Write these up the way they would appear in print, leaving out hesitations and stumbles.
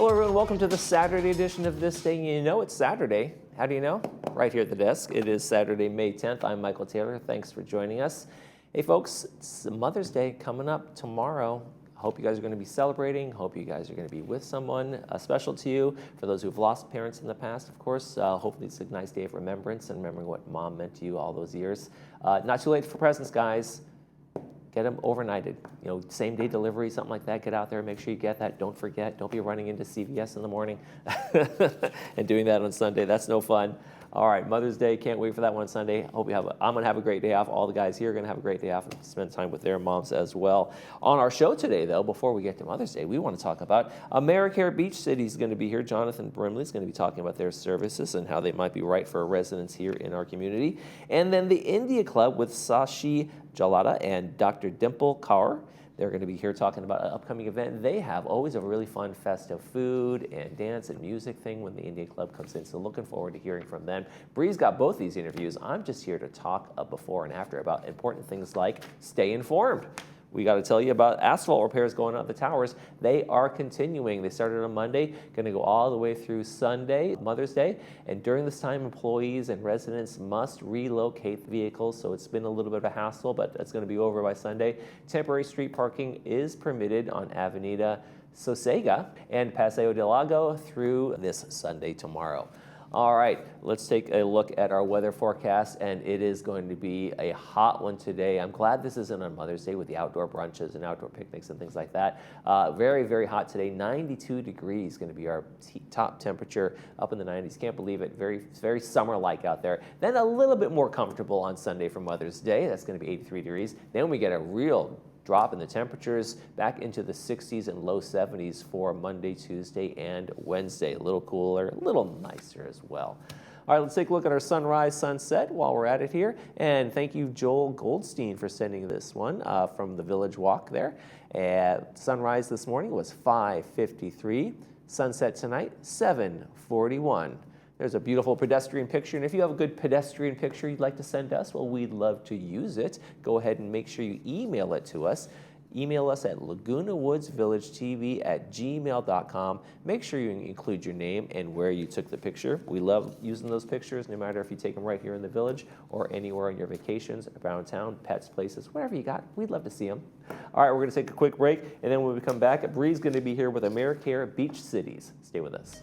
Hello everyone, welcome to the Saturday edition of This Day. You know it's Saturday. How do you know? Right here at the desk. It is Saturday, May 10th. I'm Michael Taylor. Thanks for joining us. Hey folks, it's Mother's Day coming up tomorrow. Hope you guys are going to be celebrating. Hope you guys are going to be with someone special to you. For those who've lost parents in the past, of course, hopefully it's a nice day of remembrance and remembering what mom meant to you all those years. Not too late for presents, guys. Get them overnighted. You know, same day delivery, something like that. Get out there, make sure you get that. Don't forget. Don't be running into CVS in the morning and doing that on Sunday. That's no fun. All right, Mother's Day. Can't wait for that one Sunday. Hope you have. I'm gonna have a great day off. All the guys here are gonna have a great day off and spend time with their moms as well. On our show today, though, before we get to Mother's Day, we want to talk about AmeriCare Beach City is going to be here. Jonathan Brimley is going to be talking about their services and how they might be right for residents here in our community. And then the India Club with Sashi Jalada and Dr. Dimple Kaur. They're going to be here talking about an upcoming event. They have always a really fun festive food and dance and music thing when the Indian Club comes in. So looking forward to hearing from them. Bree's got both these interviews. I'm just here to talk before and after about important things like stay informed. We got to tell you about asphalt repairs going on at the towers. They are continuing. They started on Monday, going to go all the way through Sunday, Mother's Day. And during this time, employees and residents must relocate vehicles. So it's been a little bit of a hassle, but it's going to be over by Sunday. Temporary street parking is permitted on Avenida Sosega and Paseo del Lago through this Sunday tomorrow. All right, let's take a look at our weather forecast, and it is going to be a hot one today. I'm glad this isn't on Mother's Day with the outdoor brunches and outdoor picnics and things like that. Very, very hot today. 92 degrees going to be our top temperature, up in the 90s. Can't believe it. Very summer-like out there. Then a little bit more comfortable on Sunday for Mother's Day. That's going to be 83 degrees. Then we get a real drop in the temperatures back into the 60s and low 70s for Monday, Tuesday, and Wednesday. A little cooler, a little nicer as well. All right, let's take a look at our sunrise, sunset while we're at it here. And thank you, Joel Goldstein, for sending this one from the Village Walk there. Sunrise this morning was 5:53. Sunset tonight, 7:41. There's a beautiful pedestrian picture, and if you have a good pedestrian picture you'd like to send us, well, we'd love to use it. Go ahead and make sure you email it to us. Email us at lagunawoodsvillagetv@gmail.com. Make sure you include your name and where you took the picture. We love using those pictures, no matter if you take them right here in the village or anywhere on your vacations, around town, pets, places, whatever you got. We'd love to see them. All right, we're going to take a quick break, and then when we come back, Bree's going to be here with AmeriCare Beach Cities. Stay with us.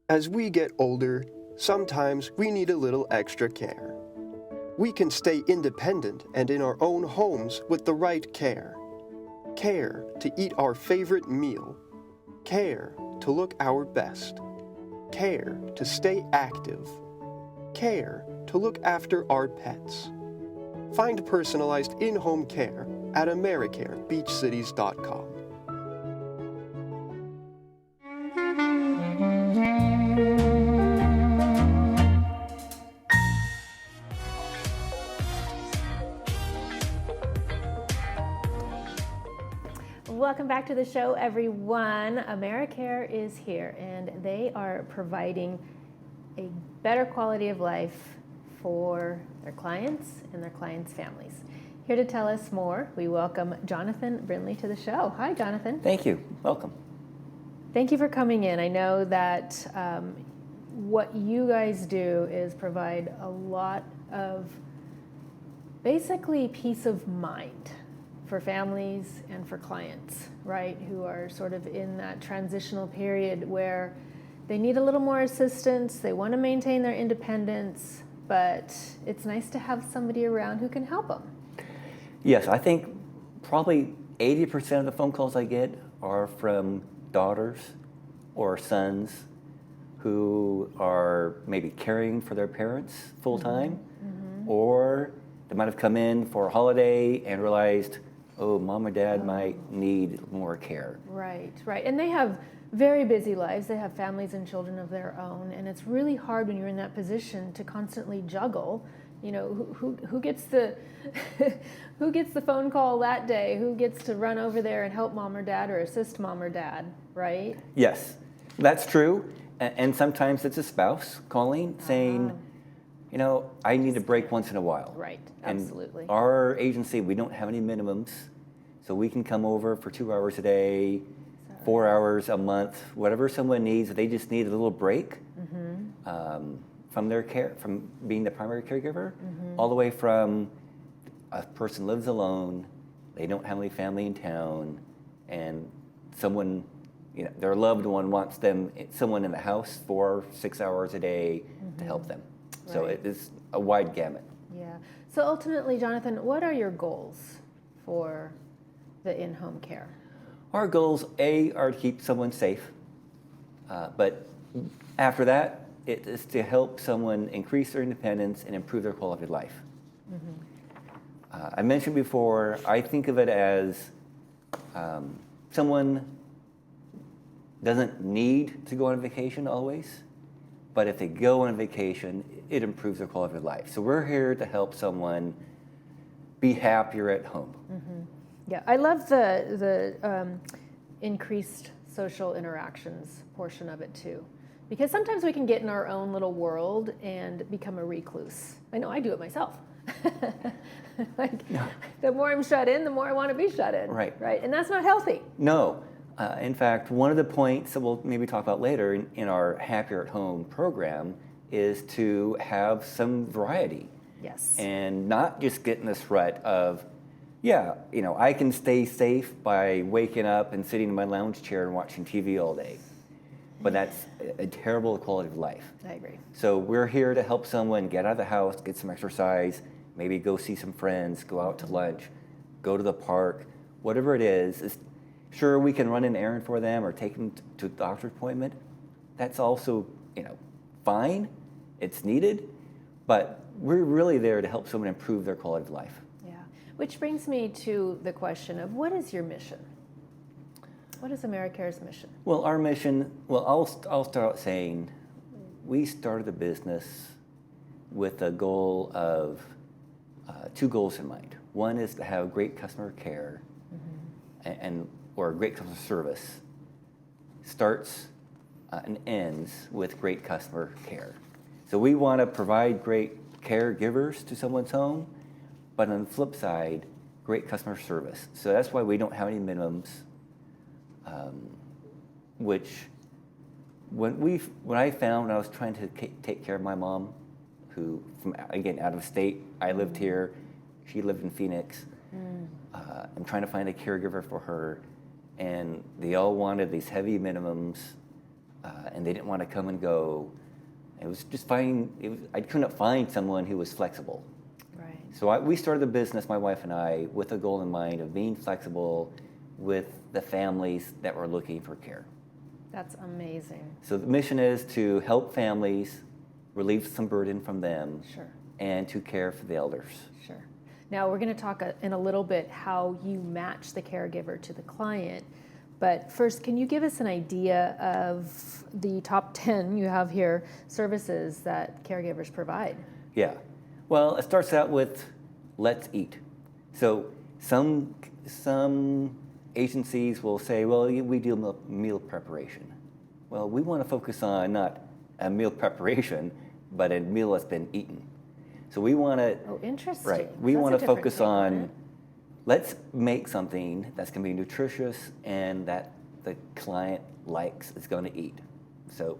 As we get older, sometimes we need a little extra care. We can stay independent and in our own homes with the right care. Care to eat our favorite meal. Care to look our best. Care to stay active. Care to look after our pets. Find personalized in-home care at AmeriCareBeachCities.com. Welcome back to the show, everyone. AmeriCare is here, and they are providing a better quality of life for their clients and their clients' families. Here to tell us more, we welcome Jonathan Brimley to the show. Hi, Jonathan. Thank you. Welcome. Thank you for coming in. I know that what you guys do is provide a lot of basically peace of mind for families and for clients, right, who are sort of in that transitional period where they need a little more assistance, they want to maintain their independence, but it's nice to have somebody around who can help them. Yes, I think probably 80% of the phone calls I get are from daughters or sons who are maybe caring for their parents full-time, or they might have come in for a holiday and realized, oh, mom or dad might need more care. Right, right. And they have very busy lives. They have families and children of their own. And it's really hard when you're in that position to constantly juggle You know, who gets the who gets the phone call that day? Who gets to run over there and help mom or dad or assist mom or dad, right? Yes, that's true. And sometimes it's a spouse calling saying, you know, I need a break once in a while. Right, And absolutely. our agency, we don't have any minimums, so we can come over for 2 hours a day, 4 hours a month, whatever someone needs. They just need a little break from their care, from being the primary caregiver, all the way from a person lives alone, they don't have any family in town, and someone, you know, their loved one wants them, someone in the house 4 or 6 hours a day to help them. So Right. it is a wide gamut. Yeah. So ultimately, Jonathan, what are your goals for the in-home care? Our goals, A, are to keep someone safe, but after that, it is to help someone increase their independence and improve their quality of life. I mentioned before, I think of it as someone doesn't need to go on vacation always, but if they go on vacation, it improves their quality of life. So we're here to help someone be happier at home. Yeah, I love the increased social interactions portion of it too, because sometimes we can get in our own little world and become a recluse. I know I do it myself. Like, the more I'm shut in, the more I want to be shut in. Right. Right, and that's not healthy. No. In fact, one of the points that we'll maybe talk about later in our Happier at Home program is to have some variety. Yes. And not just get in this rut of, yeah, you know, I can stay safe by waking up and sitting in my lounge chair and watching TV all day. But that's a terrible quality of life. I agree. So we're here to help someone get out of the house, get some exercise, maybe go see some friends, go out to lunch, go to the park, whatever it is. Sure, we can run an errand for them or take them to a doctor's appointment. That's also, you know, fine. It's needed, but we're really there to help someone improve their quality of life. Yeah. Which brings me to the question of, what is your mission? What is AmeriCare's mission? Well, our mission, I'll start out saying we started the business with a goal of two goals in mind. One is to have great customer care or great customer service. Starts and ends with great customer care. So we want to provide great caregivers to someone's home, but on the flip side, great customer service. So that's why we don't have any minimums. Which, when I found when I was trying to take care of my mom, who from again out of state, I lived here, she lived in Phoenix. I'm trying to find a caregiver for her, and they all wanted these heavy minimums, and they didn't want to come and go. It was just I couldn't find someone who was flexible. Right. So we started the business, my wife and I, with a goal in mind of being flexible with the families that were looking for care. That's amazing. So the mission is to help families, relieve some burden from them, Sure. and to care for the elders. Sure. Now we're going to talk in a little bit how you match the caregiver to the client. But first, can you give us an idea of the top 10 you have here services that caregivers provide? Yeah. Well, it starts out with let's eat. So some agencies will say, well, we do meal preparation. Well, we want to focus on not a meal preparation, but a meal that's been eaten. So we want to. Oh, interesting. Right. We That's want a to different focus take on on, it. let's make something that's going to be nutritious and that the client likes, is going to eat. So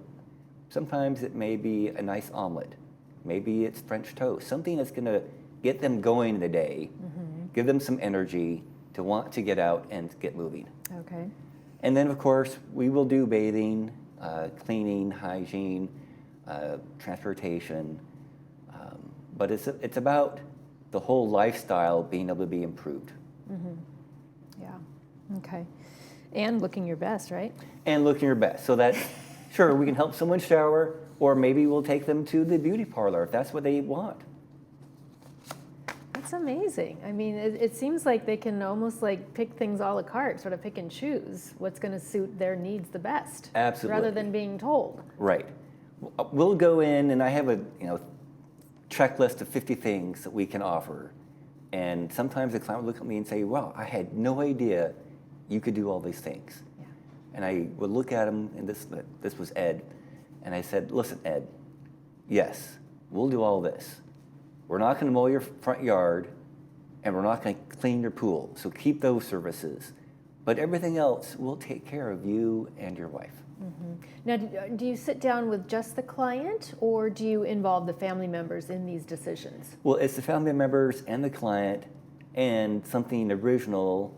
sometimes it may be a nice omelet. Maybe it's French toast, something that's going to get them going in the day, give them some energy to want to get out and get moving. Okay. And then, of course, we will do bathing, cleaning, hygiene, transportation. But it's about the whole lifestyle being able to be improved. Yeah. Okay. And looking your best, right? And looking your best. So that, sure, we can help someone shower, or maybe we'll take them to the beauty parlor if that's what they want. That's amazing. I mean, it seems like they can almost like pick things a la carte, sort of pick and choose what's going to suit their needs the best. Absolutely. Rather than being told. Right. We'll go in, and I have checklist of 50 things that we can offer. And sometimes the client would look at me and say, wow, I had no idea you could do all these things. Yeah. And I would look at him, and this was Ed, and I said, listen, Ed, yes, we'll do all this. We're not going to mow your front yard, and we're not going to clean your pool, so keep those services. But everything else, we'll take care of you and your wife. Mm-hmm. Now, do you sit down with just the client, or do you involve the family members in these decisions? Well, it's the family members and the client, and something original,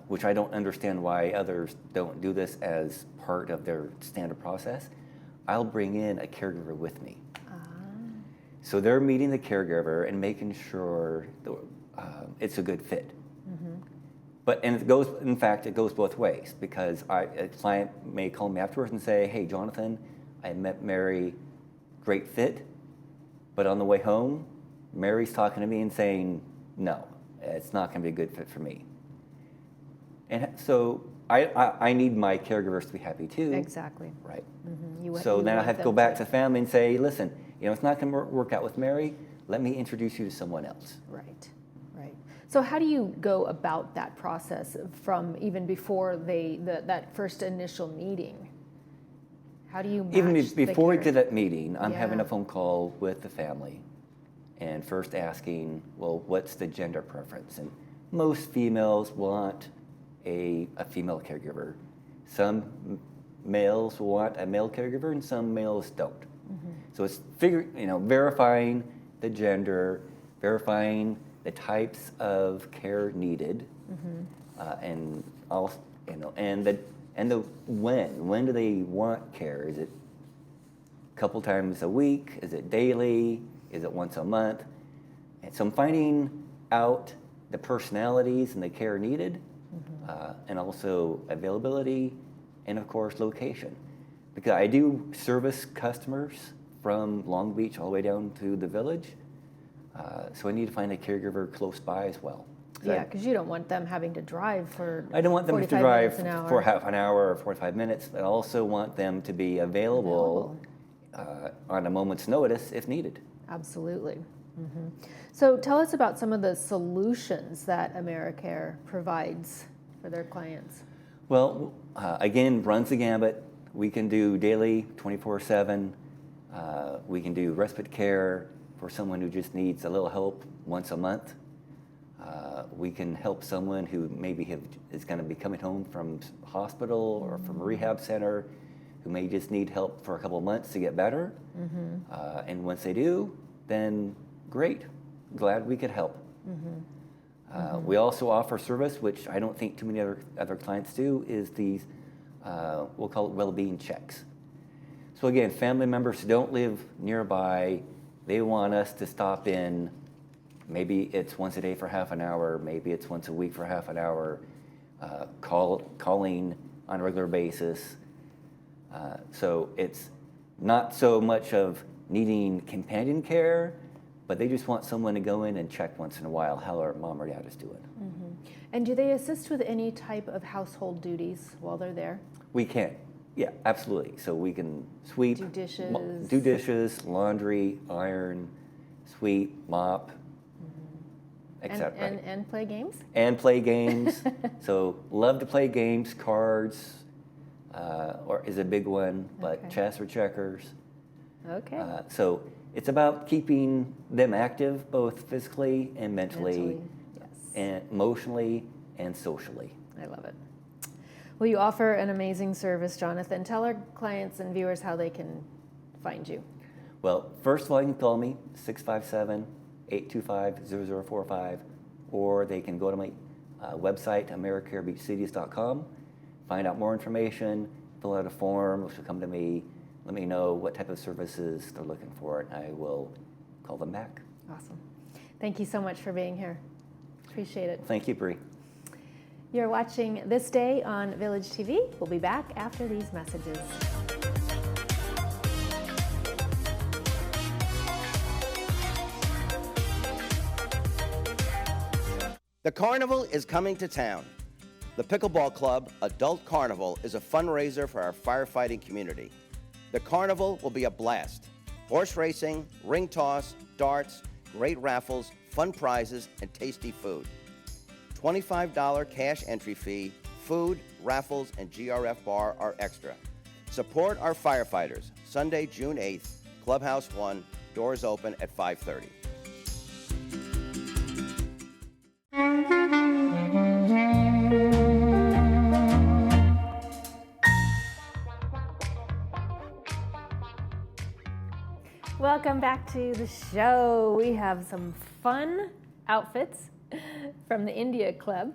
which I don't understand why others don't do this as part of their standard process. I'll bring in a caregiver with me. So they're meeting the caregiver and making sure it's a good fit. Mm-hmm. And it goes, in fact, it goes both ways, because a client may call me afterwards and say, hey, Jonathan, I met Mary, great fit, but on the way home, Mary's talking to me and saying, no, it's not going to be a good fit for me. And so I need my caregivers to be happy too. Exactly. Right. Mm-hmm. So then I have to go back to family and say, listen, it's not going to work out with Mary. Let me introduce you to someone else. Right, right. So how do you go about that process from even before that first initial meeting? How do you match Even the before we care? did that meeting, I'm having a Yeah. phone call with the family and first asking, well, what's the gender preference? And most females want a female caregiver. Some males want a male caregiver and some males don't. Mm-hmm. So it's verifying the gender, verifying the types of care needed, and also, and the when do they want care? Is it a couple times a week? Is it daily? Is it once a month? And so I'm finding out the personalities and the care needed, and also availability, and of course location. Because I do service customers from Long Beach all the way down to the village, so I need to find a caregiver close by as well. Yeah, because you don't want them having to drive for I don't want them to 45 drive minutes an hour. for half an hour or 45 minutes. I also want them to be available on a moment's notice if needed. Absolutely. Mm-hmm. So tell us about some of the solutions that AmeriCare provides for their clients. Well, again, runs the gambit. We can do daily, 24/7. We can do respite care for someone who just needs a little help once a month. We can help someone who maybe is going to be coming home from hospital or from a rehab center, who may just need help for a couple of months to get better. And once they do, then great, glad we could help. We also offer service, which I don't think too many other clients do, is these, we'll call it well-being checks. So again, family members who don't live nearby, they want us to stop in. Maybe it's once a day for half an hour, maybe it's once a week for half an hour, calling on a regular basis. So it's not so much of needing companion care, but they just want someone to go in and check once in a while how our mom or dad is doing. And do they assist with any type of household duties while they're there? We can, yeah, absolutely. So we can sweep, Do dishes. dishes, laundry, iron, sweep, mop, etc. And play games? And play games. So love to play games, cards, or is a big one, but Okay. chess or checkers. Okay. So it's about keeping them active, both physically and Mentally, yes. and emotionally and socially. I love it. Well, you offer an amazing service, Jonathan. Tell our clients and viewers how they can find you. Well, first of all, you can call me, 657-825-0045, or they can go to my website, AmeriCareBeachCities.com, find out more information, fill out a form, or come to me, let me know what type of services they're looking for, and I will call them back. Awesome. Thank you so much for being here. Appreciate it. Thank you, Bree. You're watching This Day on Village TV. We'll be back after these messages. The carnival is coming to town. The Pickleball Club Adult Carnival is a fundraiser for our firefighting community. The carnival will be a blast. horse racing, ring toss, darts, great raffles, fun prizes, and tasty food. $25 cash entry fee, food, raffles, and GRF bar are extra. Support our firefighters. Sunday, June 8th, Clubhouse 1, doors open at 5:30. Welcome back to the show. We have some fun outfits from the India Club.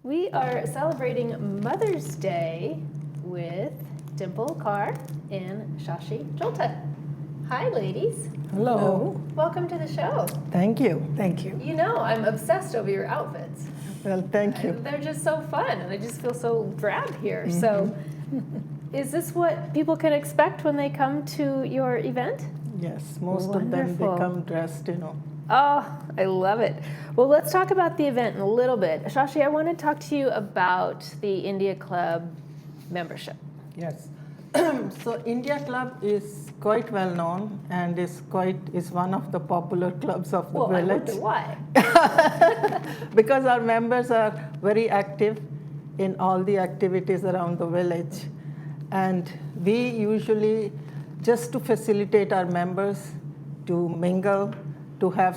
We are celebrating Mother's Day with Dimple Carr and Shashi Jolta. Hi, ladies. Hello. Welcome to the show. Thank you. Thank you. You know, I'm obsessed over your outfits. Well, thank you. They're just so fun, and I just feel so drab here. So, is this what people can expect when they come to your event? Yes, most of them, Wonderful. they come dressed, Oh, I love it. Well, let's talk about the event in a little bit. Shashi, I want to talk to you about the India Club membership. Yes. So India Club is quite well known and is one of the popular clubs of the Well, I village. wonder why. Because our members are very active in all the activities around the village. And we usually, just to facilitate our members to mingle, to have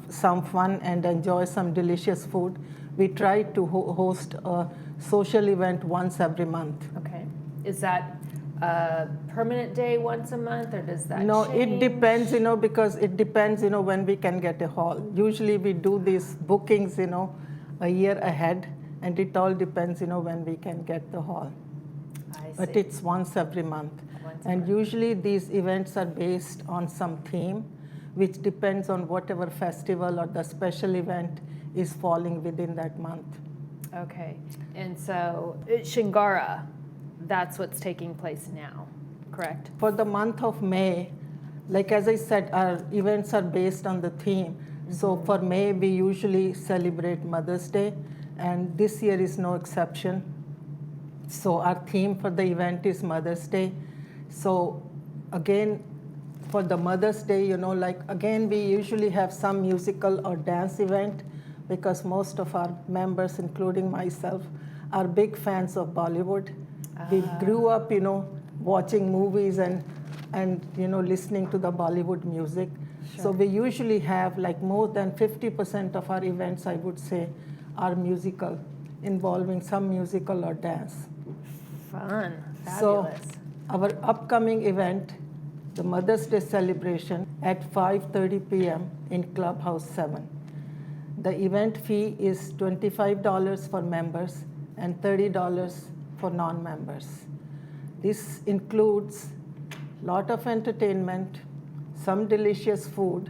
some fun and enjoy some delicious food, we try to host a social event once every month. Okay. Is that a permanent day once a month, or does that No, change? it depends, because it depends, when we can get a hall. Usually we do these bookings, a year ahead, and it all depends, when we can get the hall. I see. But it's once every month. Once a And month. usually these events are based on some theme, which depends on whatever festival or the special event is falling within that month. Okay. And so, Shingara, that's what's taking place now, correct? For the month of May, like as I said, our events are based on the theme. So for May, we usually celebrate Mother's Day, and this year is no exception. So our theme for the event is Mother's Day. So again, for the Mother's Day, again, we usually have some musical or dance event, because most of our members, including myself, are big fans of Bollywood. We grew up, watching movies and listening to the Bollywood music. So we usually have more than 50% of our events, I would say, are musical, involving some musical or dance. Fun. So Fabulous. our upcoming event, the Mother's Day celebration at 5:30 p.m. in Clubhouse 7. The event fee is $25 for members and $30 for non-members. This includes a lot of entertainment, some delicious food,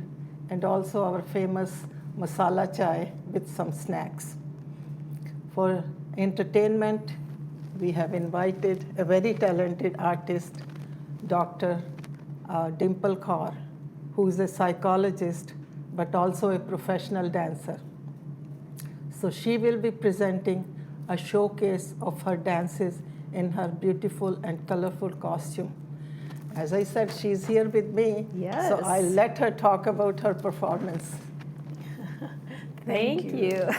and also our famous masala chai with some snacks. For entertainment, we have invited a very talented artist, Dr. Dimple Carr, who is a psychologist but also a professional dancer. So she will be presenting a showcase of her dances in her beautiful and colorful costume. As I said, she's here with me, Yes. so I'll let her talk about her performance. Thank you.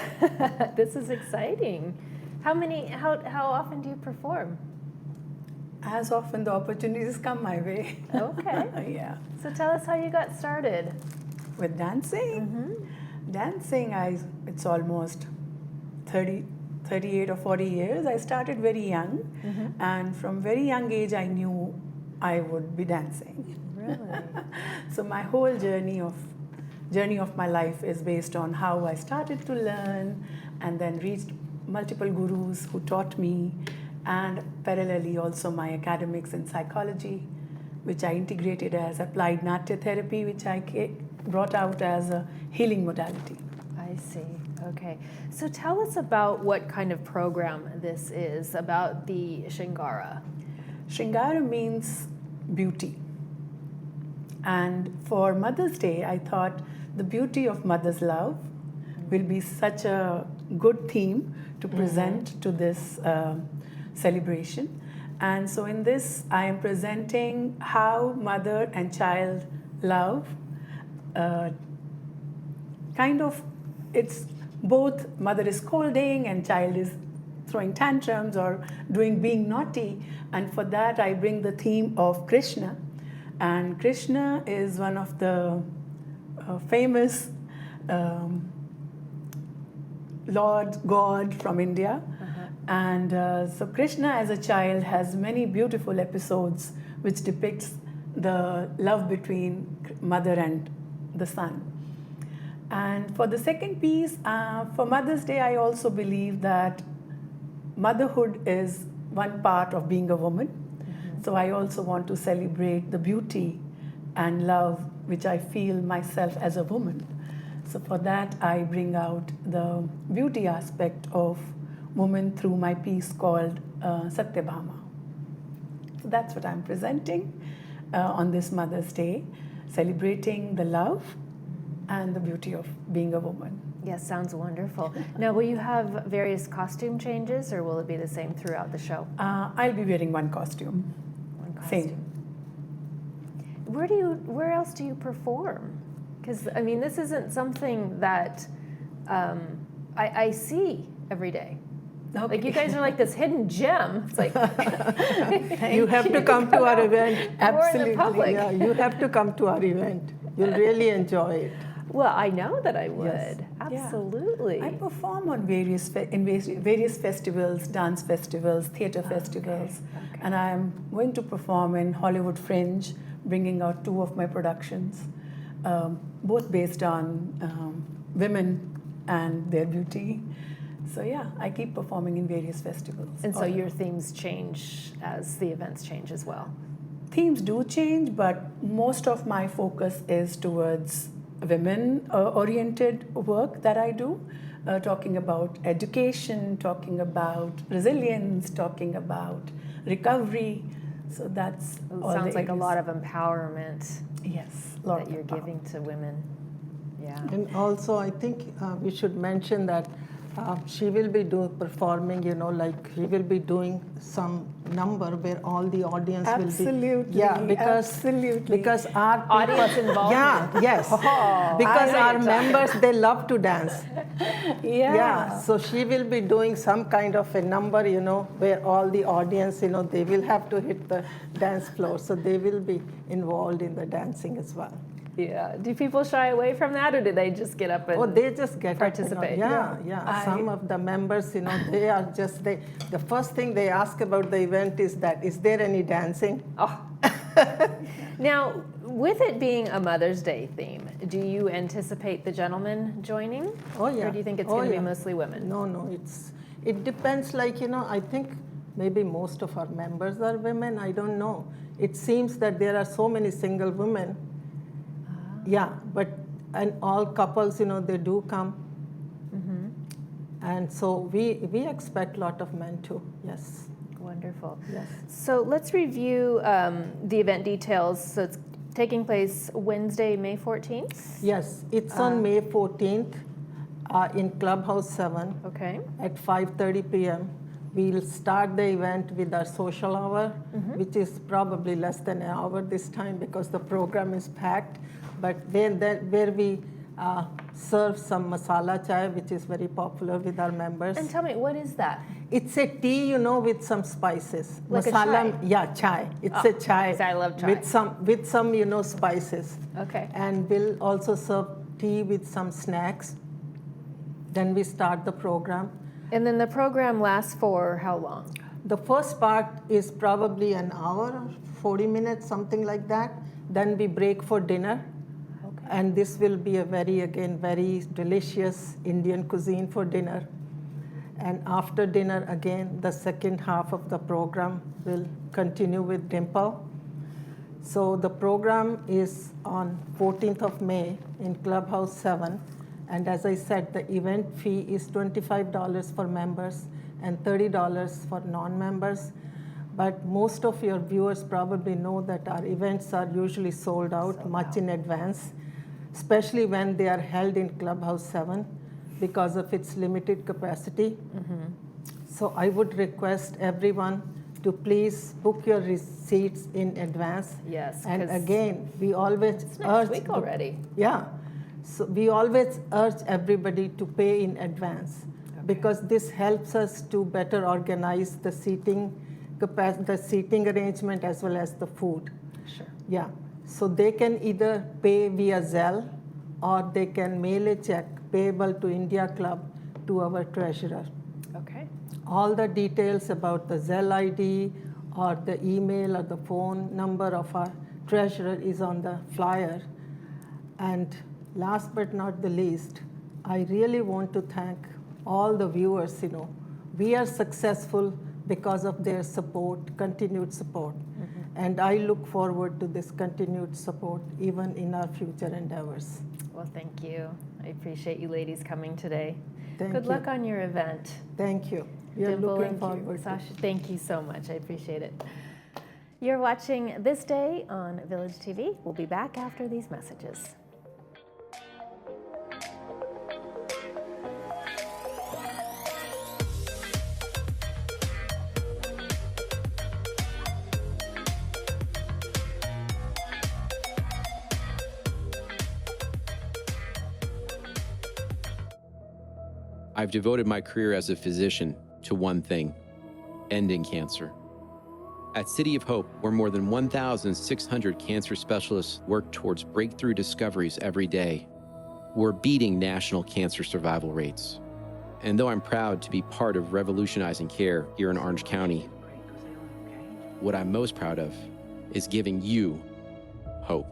This is exciting. How often do you perform? As often the opportunities come my way. Okay. Yeah. So tell us how you got started. With dancing? Dancing, it's almost 38 or 40 years. I started very young, and from very young age I knew I would be dancing. Really? So my whole journey of my life is based on how I started to learn, and then reached multiple gurus who taught me, and parallelly also my academics in psychology, which I integrated as applied Natya therapy, which I brought out as a healing modality. I see. Okay. So tell us about what kind of program this is, about the Shingara. Shringara means beauty. And for Mother's Day, I thought the beauty of mother's love will be such a good theme to present to this celebration. And so in this, I am presenting how mother and child love. Kind of, it's both mother is scolding and child is throwing tantrums or being naughty. And for that, I bring the theme of Krishna. And Krishna is one of the famous Lord God from India. And so Krishna as a child has many beautiful episodes which depicts the love between mother and the son. And for the second piece, for Mother's Day, I also believe that motherhood is one part of being a woman. So I also want to celebrate the beauty and love which I feel myself as a woman. So for that, I bring out the beauty aspect of woman through my piece called Satyabhama. So that's what I'm presenting on this Mother's Day, celebrating the love and the beauty of being a woman. Yes, sounds wonderful. Now, will you have various costume changes, or will it be the same throughout the show? I'll be wearing one costume. One costume. Same. Where else do you perform? Because I mean, this isn't something that I see every day. Okay. Like you guys are like this hidden gem. It's like You have to come to our event. Absolutely. The public. Yeah, you have to come to our event. You'll really enjoy it. Well, I know that I would. Yes. Yeah. Absolutely. I perform on various festivals, dance festivals, theater festivals, and I'm going to perform in Hollywood Fringe, bringing out 2 of my productions, both based on women and their beauty. So yeah, I keep performing in various festivals. And so your themes change as the events change as well. Themes do change, but most of my focus is towards women-oriented work that I do, talking about education, talking about resilience, talking about recovery. So that's all Sounds the like a areas. lot of empowerment Yes, a lot that of you're power. giving to women. Yeah. And also, I think we should mention that she will be performing, like she will be doing some number where all the audience will be. Absolutely, Yeah, because our people, Audience involvement. Yeah, yes. Oh, because I know our you're members, they love to dance. Yeah. Yeah, so she will be doing some kind of a number, where all the audience, they will have to hit the dance floor. So they will be involved in the dancing as well. Yeah. Do people shy away from that, or do they just get up and Oh, they just get participate? Up, yeah. Some of the members, they are just the first thing they ask about the event is there any dancing? Oh. Now, with it being a Mother's Day theme, do you anticipate the gentlemen joining? Oh yeah. Or do you think it's going to be mostly women? No, it depends. I think maybe most of our members are women. I don't know. It seems that there are so many single women. Yeah, and all couples, they do come. And so we expect a lot of men too, yes. Wonderful. Yes. So let's review the event details. So it's taking place Wednesday, May 14th? Yes, it's on May 14th in Clubhouse 7 Okay. at 5:30 p.m. We'll start the event with our social hour, which is probably less than an hour this time because the program is packed. But where we serve some masala chai, which is very popular with our members. And tell me, what is that? It's a tea, with some spices. Like a masala, chai? yeah, chai. It's a chai. 'Cause I love chai. With some, spices. Okay. And we'll also serve tea with some snacks. Then we start the program. And then the program lasts for how long? The first part is probably an hour or 40 minutes, something like that. Then we break for dinner. Okay. And this will be a very delicious Indian cuisine for dinner. And after dinner, again, the second half of the program will continue with Dimple. So the program is on 14th of May in Clubhouse 7. And as I said, the event fee is $25 for members and $30 for non-members. But most of your viewers probably know that our events are usually sold out much in advance, especially when they are held in Clubhouse 7 because of its limited capacity. So I would request everyone to please book your receipts in advance. Yes, And 'cause again, we always It's urge next week already. yeah. So we always urge everybody to pay in advance because this helps us to better organize the seating arrangement as well as the food. Sure. Yeah. So they can either pay via Zelle or they can mail a check payable to India Club to our treasurer. Okay. All the details about the Zelle ID or the email or the phone number of our treasurer is on the flyer. And last but not the least, I really want to thank all the viewers. We are successful because of their support, continued support. And I look forward to this continued support even in our future endeavors. Well, thank you. I appreciate you ladies coming today. Thank Good you. luck on your event. Thank you. We are Dimple looking and forward to Sasha, thank you so much. I appreciate it. You're watching This Day on Village TV. We'll be back after these messages. I've devoted my career as a physician to one thing: ending cancer. At City of Hope, where more than 1,600 cancer specialists work towards breakthrough discoveries every day, we're beating national cancer survival rates. And though I'm proud to be part of revolutionizing care here in Orange County, what I'm most proud of is giving you hope.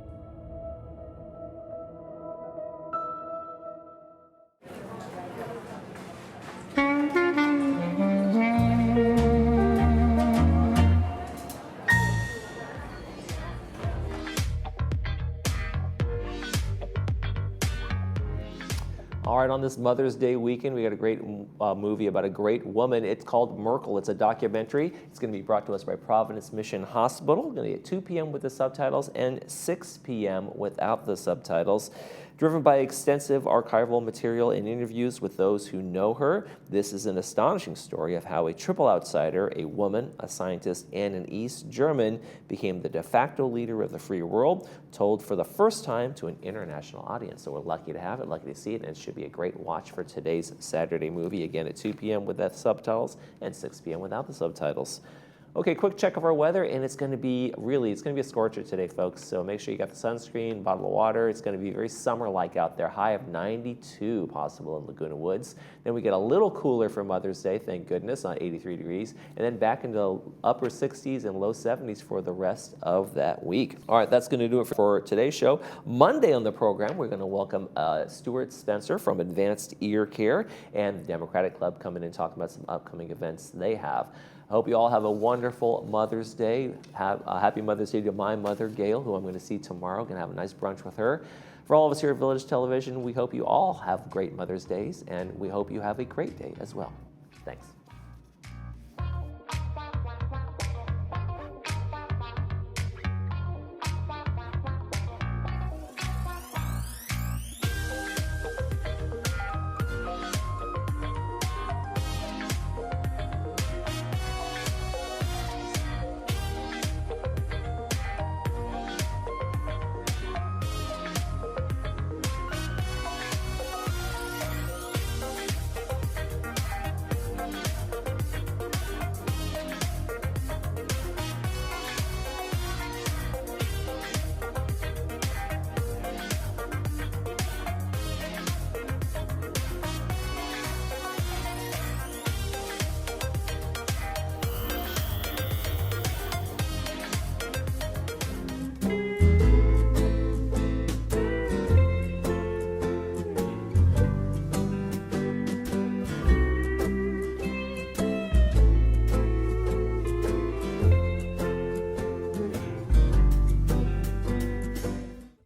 All right, on this Mother's Day weekend, we got a great movie about a great woman. It's called Merkel. It's a documentary. It's going to be brought to us by Providence Mission Hospital. Going to be at 2 p.m. with the subtitles and 6 p.m. without the subtitles. Driven by extensive archival material and interviews with those who know her, this is an astonishing story of how a triple outsider, a woman, a scientist, and an East German became the de facto leader of the free world, told for the first time to an international audience. So we're lucky to have it, lucky to see it, and it should be a great watch for today's Saturday movie, again at 2 p.m. with the subtitles and 6 p.m. without the subtitles. Okay, quick check of our weather, and it's going to be a scorcher today, folks. So make sure you got the sunscreen, bottle of water. It's going to be very summer-like out there. High of 92 possible in Laguna Woods. Then we get a little cooler for Mother's Day, thank goodness, on 83 degrees. And then back into upper 60s and low 70s for the rest of that week. All right, that's going to do it for today's show. Monday on the program, we're going to welcome Stuart Spencer from Advanced Ear Care and the Democratic Club coming in and talking about some upcoming events they have. I hope you all have a wonderful Mother's Day. Happy Mother's Day to my mother, Gail, who I'm going to see tomorrow. Going to have a nice brunch with her. For all of us here at Village Television, we hope you all have great Mother's Days, and we hope you have a great day as well. Thanks.